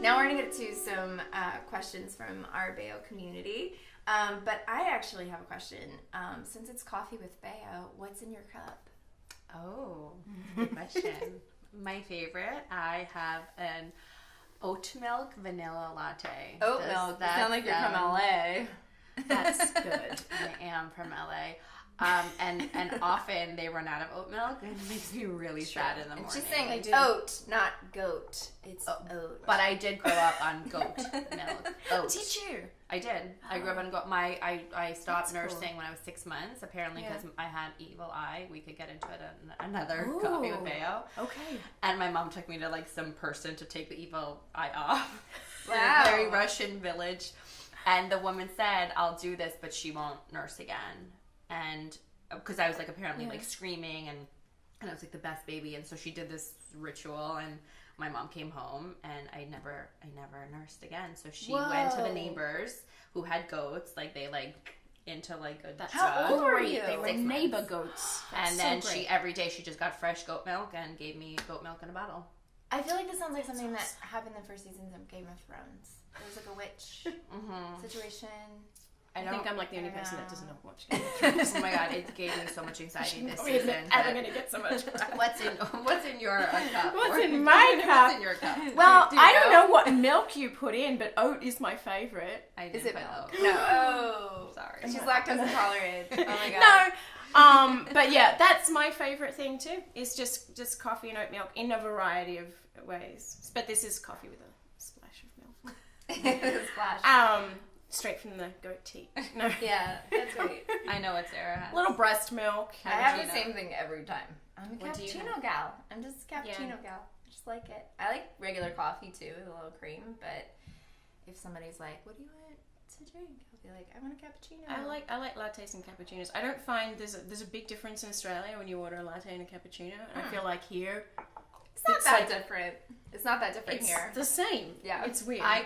Now we're going to get to some questions from our Bāeo community. But I actually have a question. Since it's coffee with Bāeo, what's in your cup? Oh, good question. My favorite, I have an oat milk vanilla latte. Oat milk? You sound like you're from LA. That's good. I am from LA. And often they run out of oat milk, and it makes me really sad in the morning. She's saying oat, not goat. It's oat. But I did grow up on goat milk. Oat. Did you? I did. I grew up on goat. I stopped nursing when I was 6 months, apparently because I had evil eye. We could get into it another coffee with Bāeo. Okay. And my mom took me to like some person to take the evil eye off. Wow. In a very Russian village. And the woman said, I'll do this, but she won't nurse again. And because I was like apparently like screaming and I was like the best baby, and so she did this ritual, and my mom came home and I never nursed again. So she went to the neighbors who had goats, like they like into like a jug. How old were you? They were neighbor goats. And then she every day she just got fresh goat milk and gave me goat milk in a bottle. I feel like this sounds like something that happened in the first seasons of Game of Thrones. There was like a witch situation. I think I'm like the only person that doesn't know watch Game of Thrones. Oh my god, it gave me so much anxiety this We're season. ever going to get so much crap. What's in your cup? What's in my cup? What's in your cup? Well, I don't know what milk you put in, but oat is my favorite. Is it milk? No. Oh. Sorry. She's lactose intolerant. Oh my god. No. But yeah, that's my favorite thing too. Is just coffee and oat milk in a variety of ways. But this is coffee with a splash of milk. Splash. Straight from the goat teat. No. Yeah, that's great. I know what Sarah has. Little breast milk. I have the same thing every time. I'm a cappuccino gal. I'm just a cappuccino gal. I just like it. I like regular coffee too, with a little cream. But if somebody's like, "What do you want to drink?" I'll be like, "I want a cappuccino." I like lattes and cappuccinos. I don't find there's a big difference in Australia when you order a latte and a cappuccino. And I feel like here it's not that different. It's not that different it's here. the same. Yeah, it's weird. I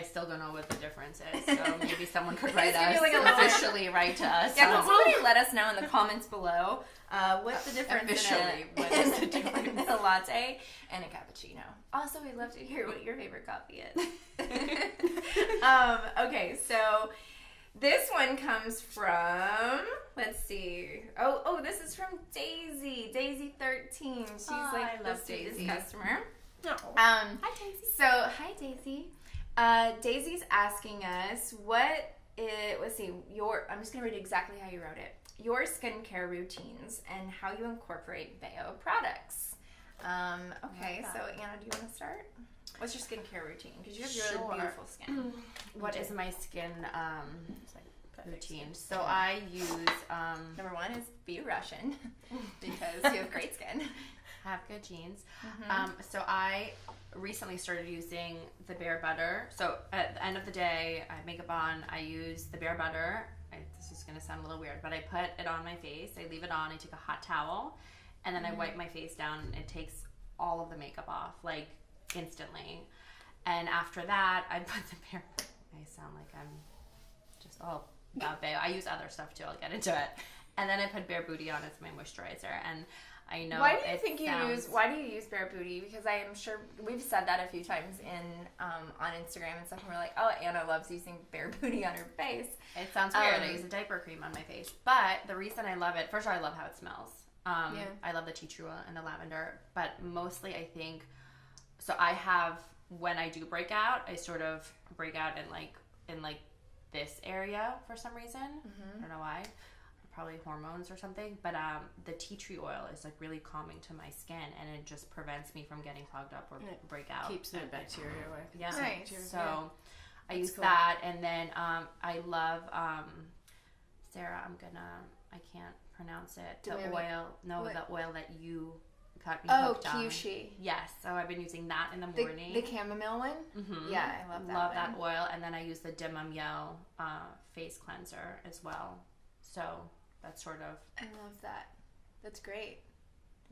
still don't know what the difference is. So maybe someone could write us officially write to us. Yeah, can somebody let us know in the comments below what's the difference officially? What is the difference in a latte and a cappuccino? Also, we'd love to hear what your favorite coffee is. Okay, so this one comes from, let's see. Oh, this is from Daisy. Daisy 13. She's like the sweetest customer. Oh. Hi, Daisy. So, hi, Daisy. Daisy's asking us let's see, I'm just going to read exactly how you wrote it. Your skincare routines and how you incorporate Bāeo products. Okay, so Anna, do you want to start? What's your skincare routine? Because you have really beautiful skin. What is my skin routine? So I use number one is be Russian because you have great skin. Have good genes. So I recently started using the Bare Butter. So at the end of the day, I have makeup on. I use the Bare Butter. This is going to sound a little weird, but I put it on my face. I leave it on. I take a hot towel, and then I wipe my face down. It takes all of the makeup off, like instantly. And after that, I put the Bare. I sound like I'm just all about Bāeo. I use other stuff too. I'll get into it. And then I put Bare Booty on as my moisturizer. And I know. Why do you use Bare Booty? Because I am sure we've said that a few times on Instagram and stuff, and we're like, oh, Anna loves using Bare Booty on her face. It sounds weird. I use a diaper cream on my face, but the reason I love it, first of all, I love how it smells. I love the tea tree oil and the lavender, but mostly I think. So I have, when I do break out, I sort of break out in this area for some reason. I don't know why. Probably hormones or something, but the tea tree oil is like really calming to my skin, and it just prevents me from getting clogged up or break out. Keeps the bacteria away. Yeah. Nice. So I use that, and then I love Sarah. I can't pronounce it. The oil that you got me hooked on. Oh, Kyushi. Yes. So I've been using that in the morning. The chamomile one. Yeah, I love that. Love that oil, and then I use the Dimamiel face cleanser as well. So. That's sort of. I love that. That's great.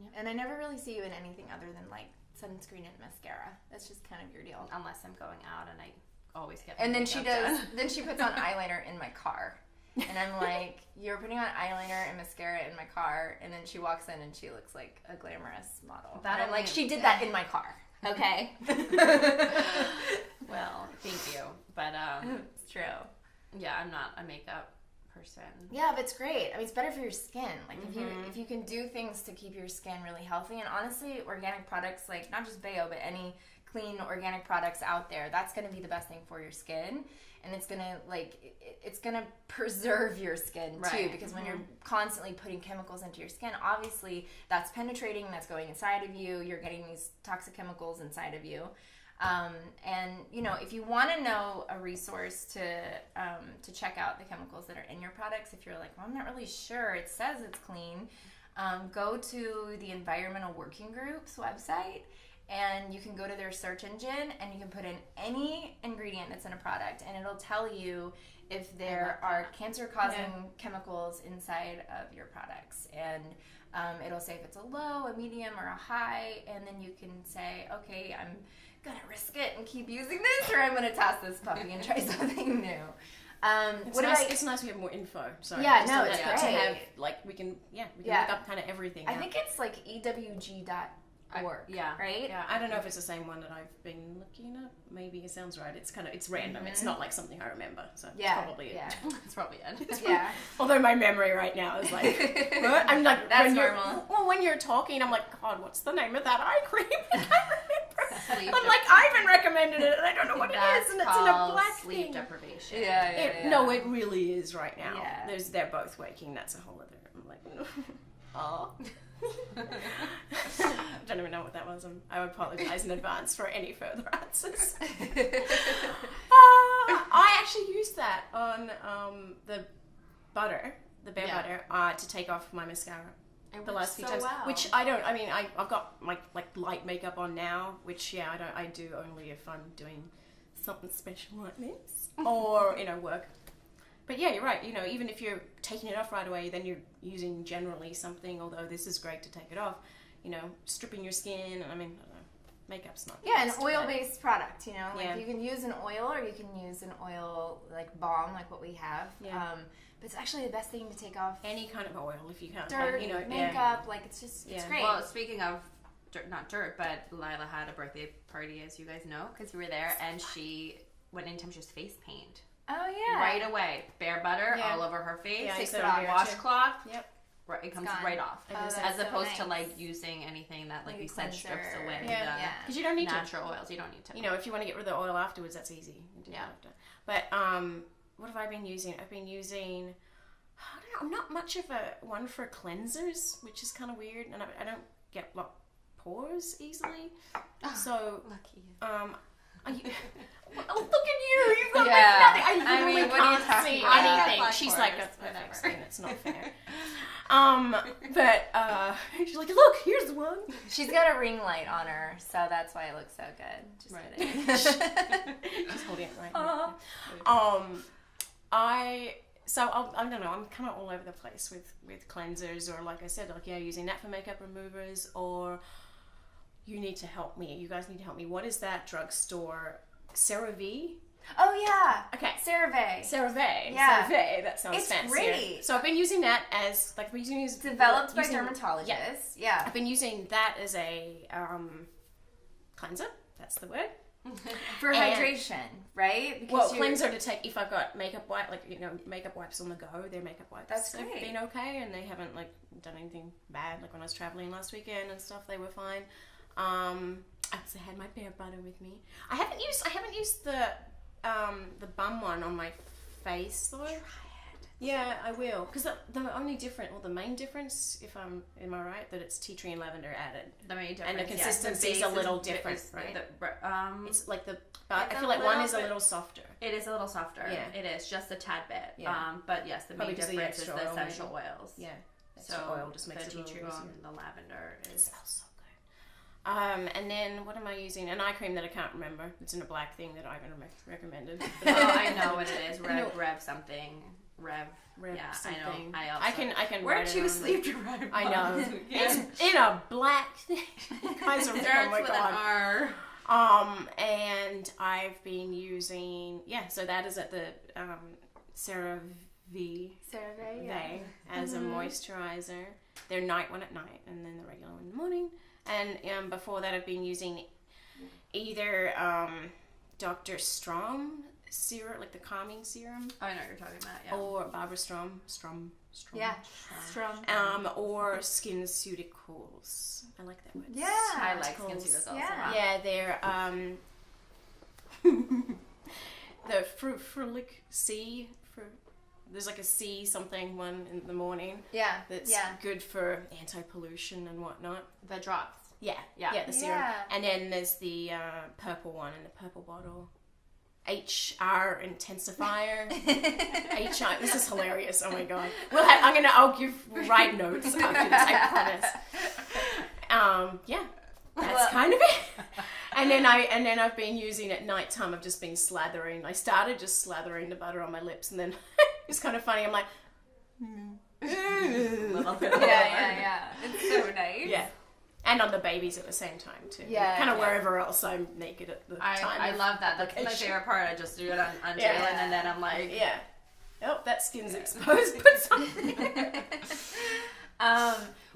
Yeah. And I never really see you in anything other than like sunscreen and mascara. That's just kind of your deal. Unless I'm going out, and I always get. And then she does. Then she puts on eyeliner in my car, and I'm like, "You're putting on eyeliner and mascara in my car," and then she walks in and she looks like a glamorous model. And I'm like, she did that in my car. Okay. Well, thank you. But It's true. yeah, I'm not a makeup person. Yeah, but it's great. I mean, it's better for your skin. Like if you can do things to keep your skin really healthy, and honestly, organic products, like not just Bāeo, but any clean organic products out there, that's going to be the best thing for your skin. And it's gonna preserve your skin too, Right. because when you're constantly putting chemicals into your skin, obviously that's penetrating, that's going inside of you. You're getting these toxic chemicals inside of you. And you know, if you want to know a resource to check out the chemicals that are in your products, if you're like, well, I'm not really sure, it says it's clean, go to the Environmental Working Group's website. And you can go to their search engine and you can put in any ingredient that's in a product, and it'll tell you if there are cancer-causing chemicals inside of your products. And it'll say if it's a low, a medium, or a high, and then you can say, okay, I'm gonna risk it and keep using this, or I'm gonna toss this puppy and try something new. It's nice we have more info. Sorry. Yeah, Just no, to it's let- great. To have, like, we can look up kind of everything. I now. think it's like ewg.org, right? Yeah. I don't know if it's the same one that I've been looking at. Maybe it sounds right. It's random. It's not like something I remember. So it's probably it. It's probably it. Yeah. Although my memory right now is like, what? I'm like, That's when normal. when you're talking, I'm like, God, what's the name of that eye cream? I can't remember. Sleep I'm like, Ivan recommended it, and I don't know what it That's is, and it's in a called black sleep thing. deprivation. Yeah. No, it really is right now. Yeah. They're both waking. That's a whole other. I'm like, oh. I don't even know what that was. I apologize in advance for any further answers. I actually used that on the butter, the Bāeo butter, to take off my mascara. The last few times, which I don't. I mean, I've got my like light makeup on now, which I do only if I'm doing something special like this or work. But yeah, you're right. Even if you're taking it off right away, then you're using generally something. Although this is great to take it off. Stripping your skin. I mean, I don't know, makeup's not. Yeah, an oil-based product. Like you can use an oil, or you can use an oil like balm, like what we have. Yeah. But it's actually the best thing to take off Any kind of oil if you can. dirt, makeup. Like it's great. Well, speaking of not dirt, but Lila had a birthday party, as you guys know, because we were there, and she went anytime she was face paint. Oh yeah. Right away, bare butter all over her face. Yeah, Takes I it saw off it washcloth. Yep. Right, it comes gone. right off, that's as opposed so to nice. like using anything that, like Like a you said, strips cleanser. away Yeah. the Because you don't need natural oils. You don't need to. to. If you want to get rid of the oil afterwards, that's easy. You do that after. But what have I been using? I've been using. I don't know. I'm not much of a one for cleansers, which is kind of weird, and I don't get pores easily. So Lucky. Are you, well, look at you! You've got Yeah. like nothing. I I mean, literally what are you can't talking see about? anything. Black She's pores, like, that's whatever. perfect skin. It's not fair. But she's like, look, here's one. She's got a ring light on her, so that's why it looks so good. Just kidding. She's holding it right now. I don't know. I'm kind of all over the place with cleansers, or like I said, using that for makeup removers, or you need to help me. You guys need to help me. What is that drugstore? CeraVe? Oh yeah. Okay. CeraVe. CeraVe. Yeah. CeraVe. That sounds It's fancy. great. So I've been using that as Developed by dermatologists. Yeah. I've been using that as a cleanser. That's the word. For hydration, right? Because Cleanser to take if I've got makeup wipe, makeup wipes on the go. They're makeup wipes. That's They've great. been okay, and they haven't done anything bad. Like when I was traveling last weekend and stuff, they were fine. I also had my Bāeo butter with me. I haven't used the bum one on my face though. Try it. Yeah, I will. Because the main difference, am I right, that it's tea tree and lavender added. The main difference, And the yeah. consistency is base a little different, right? It's It's like I feel like one is a little softer. It is a little softer. Yeah. It is just a tad bit. Yeah. But yes, the main Probably because of the difference is extra the oil, essential oils. Yeah. So oil just makes the it a tea little tree easier. and the lavender It is. smells so good. And then what am I using? An eye cream that I can't remember. It's in a black thing that Ivan recommended. Oh, I know what it is. Rev something. Rev yeah, something. I know. I can. Where write to it on sleep deprived? I know. Yeah. It's in a black thing. Guys are Starts oh my with god. an R. And I've been using so that is at the CeraVe CeraVe. as a moisturizer. Their night one at night, and then the regular one in the morning. And before that, I've been using either Dr. Strom serum, like the calming serum. Oh, I know what you're talking about, yeah. Or Barbara Strom. Yeah, Strom. Or SkinCeuticals. I like that word. Yeah. I like SkinCeuticals also. Yeah, they're the frulic C. There's like a C something one in the morning. Yeah. That's good for anti-pollution and whatnot. The drops. Yeah, the serum. Yeah. And then there's the purple one in the purple bottle. HR intensifier. HR. This is hilarious. Oh my god. I'll give right notes after this. I promise. That's kind of it. And then I've been using at nighttime. I've just been slathering. I started just slathering the butter on my lips, and then it's kind of funny. I'm like, yeah. It's so nice. Yeah. And on the babies at the same time too. Yeah. Kind of wherever else I'm naked at the time. I love that. That's my favorite part. I just do it on Jalen, and then I'm like, oh, that skin's exposed. Put something.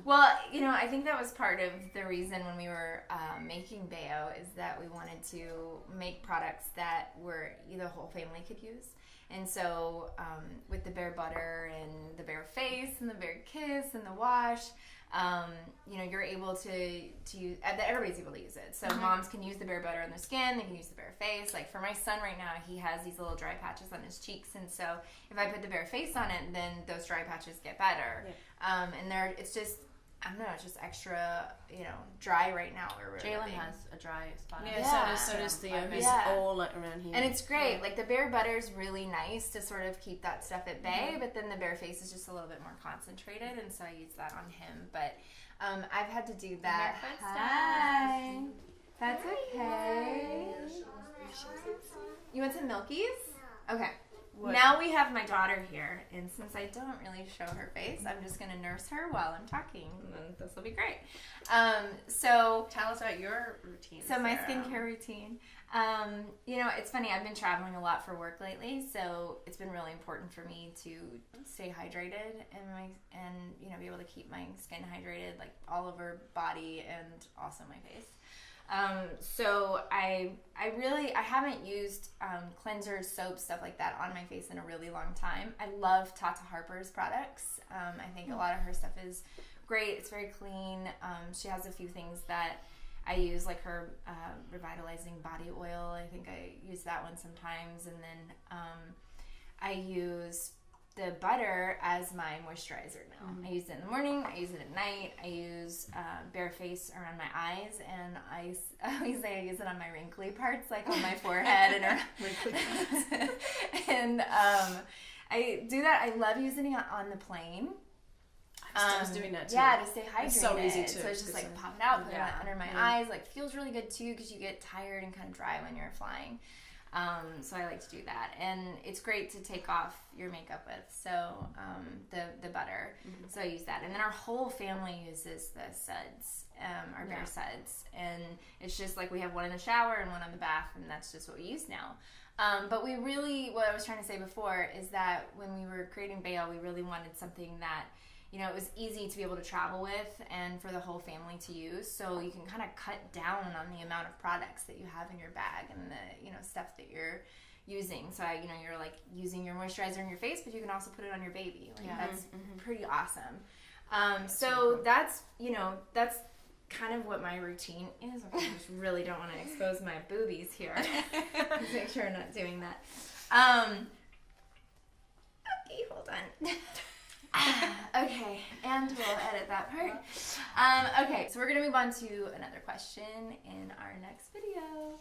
Well, I think that was part of the reason when we were making Bāeo is that we wanted to make products that the whole family could use. And so with the Bāeo butter and the Bāeo face and the Bāeo kiss and the wash, you're able to use, everybody's able to use it. So moms can use the Bāeo butter on their skin, they can use the Bāeo face. Like for my son right now, he has these little dry patches on his cheeks, and so if I put the Bāeo face on it, then those dry patches get better. Yeah. And it's just, I don't know, it's just extra, dry right now. Jalen has a dry spot. Yeah, so does Theo. He's all around here. And it's great. Yeah. Like the Bāeo butter is really nice to sort of keep that stuff at bay, but then the Bāeo face is just a little bit more concentrated, and so I use that on him. But I've had to do that. Hi. That's okay. You want some milkies? Okay. What? Now we have my daughter here, and since I don't really show her face, I'm just going to nurse her while I'm talking, and this will be great. So tell us about your routine. So my skincare routine. It's funny. I've been traveling a lot for work lately, so it's been really important for me to stay hydrated and be able to keep my skin hydrated, like all over body and also my face. So I haven't used cleansers, soaps, stuff like that on my face in a really long time. I love Tata Harper's products. I think a lot of her stuff is great. It's very clean. She has a few things that I use, like her revitalizing body oil. I think I use that one sometimes. And then I use the butter as my moisturizer now. I use it in the morning, I use it at night, I use Bare Face around my eyes, and I always say I use it on my wrinkly parts, like on my forehead and around wrinkly parts. And I do that. I love using it on the plane. I was doing that too. Yeah, to stay hydrated. It's so easy too. So it's just like pop it out, put it under my eyes. Like feels really good too because you get tired and kind of dry when you're flying. So I like to do that, and it's great to take off your makeup with. So the butter, so I use that, and then our whole family uses the suds, our Bāeo suds, and it's just like we have one in the shower and one on the bath, and that's just what we use now. But we really, what I was trying to say before is that when we were creating Bāeo, we really wanted something that it was easy to be able to travel with and for the whole family to use. So you can kind of cut down on the amount of products that you have in your bag and the, stuff that you're using. So, you're like using your moisturizer on your face, but you can also put it on your baby. Like, that's pretty awesome. So that's kind of what my routine is. I just really don't want to expose my boobies here. Let's make sure I'm not doing that. Okay, hold on. Okay, and we'll edit that part. Okay, so we're going to move on to another question in our next video.